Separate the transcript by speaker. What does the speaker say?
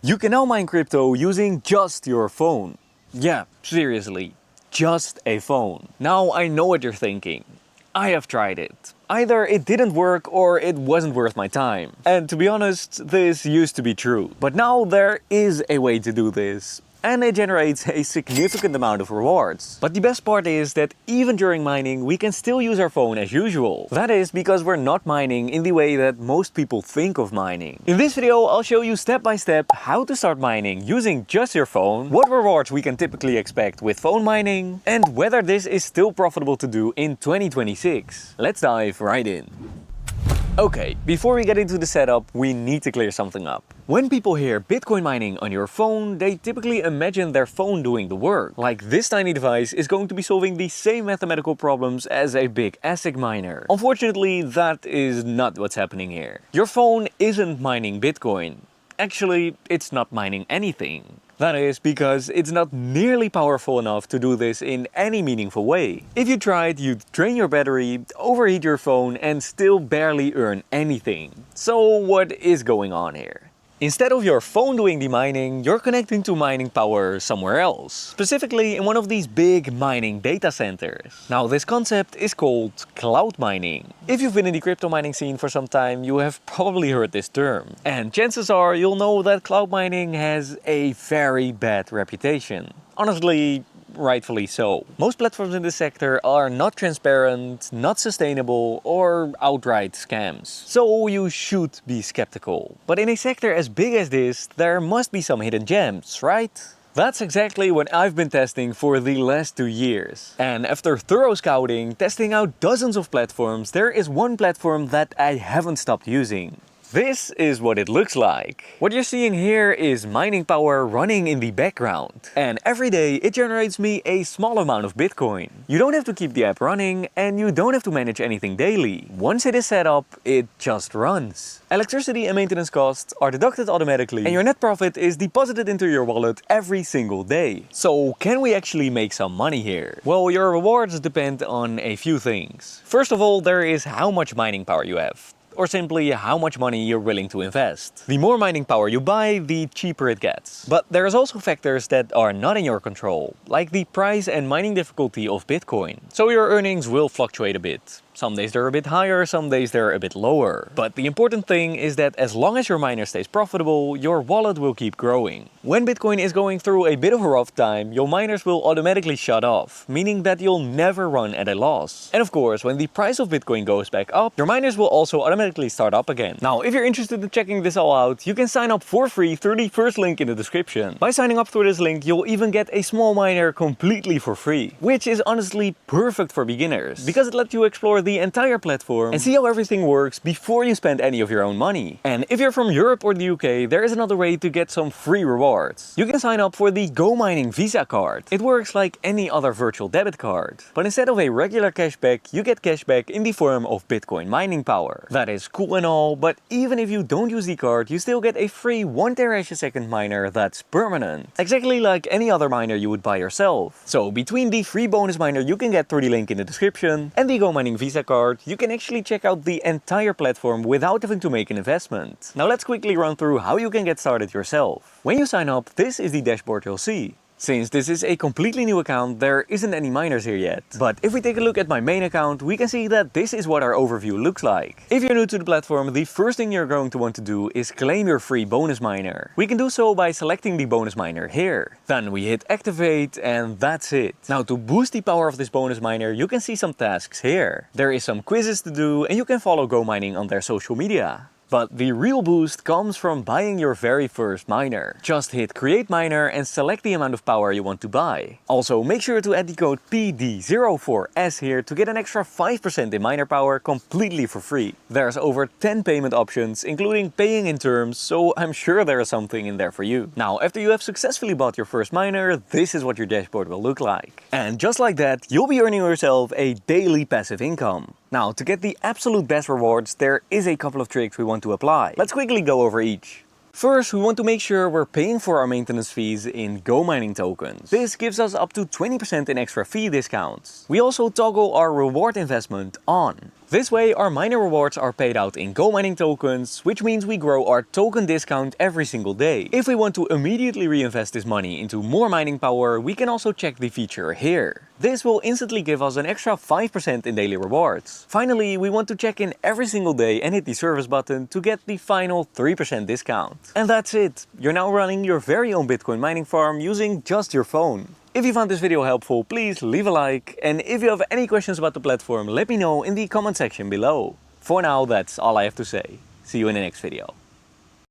Speaker 1: You can now mine crypto using just your phone. Yeah, seriously, just a phone. Now I know what you're thinking. I have tried it. Either it didn't work or it wasn't worth my time. And to be honest, this used to be true. But now there is a way to do this. And it generates a significant amount of rewards. But the best part is that even during mining, we can still use our phone as usual. That is because we're not mining in the way that most people think of mining. In this video, I'll show you step by step how to start mining using just your phone, what rewards we can typically expect with phone mining, and whether this is still profitable to do in 2026. Let's dive right in. Okay, before we get into the setup, we need to clear something up. When people hear Bitcoin mining on your phone, they typically imagine their phone doing the work. Like this tiny device is going to be solving the same mathematical problems as a big ASIC miner. Unfortunately, that is not what's happening here. Your phone isn't mining Bitcoin. Actually, it's not mining anything. That is because it's not nearly powerful enough to do this in any meaningful way. If you tried, you'd drain your battery, overheat your phone, and still barely earn anything. So what is going on here? Instead of your phone doing the mining, you're connecting to mining power somewhere else. Specifically in one of these big mining data centers. Now this concept is called cloud mining. If you've been in the crypto mining scene for some time, you have probably heard this term. And chances are you'll know that cloud mining has a very bad reputation. Honestly, rightfully so. Most platforms in this sector are not transparent, not sustainable, or outright scams. So you should be skeptical. But in a sector as big as this, there must be some hidden gems, right? That's exactly what I've been testing for the last 2 years. And after thorough scouting, testing out dozens of platforms, there is one platform that I haven't stopped using. This is what it looks like. What you're seeing here is mining power running in the background. And every day it generates me a small amount of Bitcoin. You don't have to keep the app running and you don't have to manage anything daily. Once it is set up, it just runs. Electricity and maintenance costs are deducted automatically and your net profit is deposited into your wallet every single day. So can we actually make some money here? Well, your rewards depend on a few things. First of all, there is how much mining power you have. Or simply how much money you're willing to invest. The more mining power you buy, the cheaper it gets. But there's also factors that are not in your control, like the price and mining difficulty of Bitcoin. So your earnings will fluctuate a bit. Some days they're a bit higher, some days they're a bit lower. But the important thing is that as long as your miner stays profitable, your wallet will keep growing. When Bitcoin is going through a bit of a rough time, your miners will automatically shut off, meaning that you'll never run at a loss. And of course, when the price of Bitcoin goes back up, your miners will also automatically start up again. Now, if you're interested in checking this all out, you can sign up for free through the first link in the description. By signing up through this link, you'll even get a small miner completely for free, which is honestly perfect for beginners, because it lets you explore the entire platform and see how everything works before you spend any of your own money. And if you're from Europe or the UK, there is another way to get some free rewards. You can sign up for the GoMining Visa card. It works like any other virtual debit card, but instead of a regular cashback, you get cashback in the form of Bitcoin mining power. That is cool and all, but even if you don't use the card, you still get a free 1 terahash miner that's permanent. Exactly like any other miner you would buy yourself. So between the free bonus miner you can get through the link in the description and the GoMining Visa card, you can actually check out the entire platform without having to make an investment. Now let's quickly run through how you can get started yourself. When you sign up, this is the dashboard you'll see. Since this is a completely new account, there isn't any miners here yet. But if we take a look at my main account, we can see that this is what our overview looks like. If you're new to the platform, the first thing you're going to want to do is claim your free bonus miner. We can do so by selecting the bonus miner here. Then we hit activate and that's it. Now to boost the power of this bonus miner, you can see some tasks here. There is some quizzes to do and you can follow GoMining on their social media. But the real boost comes from buying your very first miner. Just hit create miner and select the amount of power you want to buy. Also make sure to add the code PD04S here to get an extra 5% in miner power completely for free. There's over 10 payment options including paying in terms, so I'm sure there is something in there for you. Now after you have successfully bought your first miner, this is what your dashboard will look like. And just like that, you'll be earning yourself a daily passive income. Now, to get the absolute best rewards, there is a couple of tricks we want to apply. Let's quickly go over each. First, we want to make sure we're paying for our maintenance fees in GoMining tokens. This gives us up to 20% in extra fee discounts. We also toggle our reward investment on. This way our miner rewards are paid out in GoMining tokens, which means we grow our token discount every single day. If we want to immediately reinvest this money into more mining power, we can also check the feature here. This will instantly give us an extra 5% in daily rewards. Finally, we want to check in every single day and hit the service button to get the final 3% discount. And that's it! You're now running your very own Bitcoin mining farm using just your phone. If you found this video helpful, please leave a like, and if you have any questions about the platform, let me know in the comment section below. For now, that's all I have to say. See you in the next video.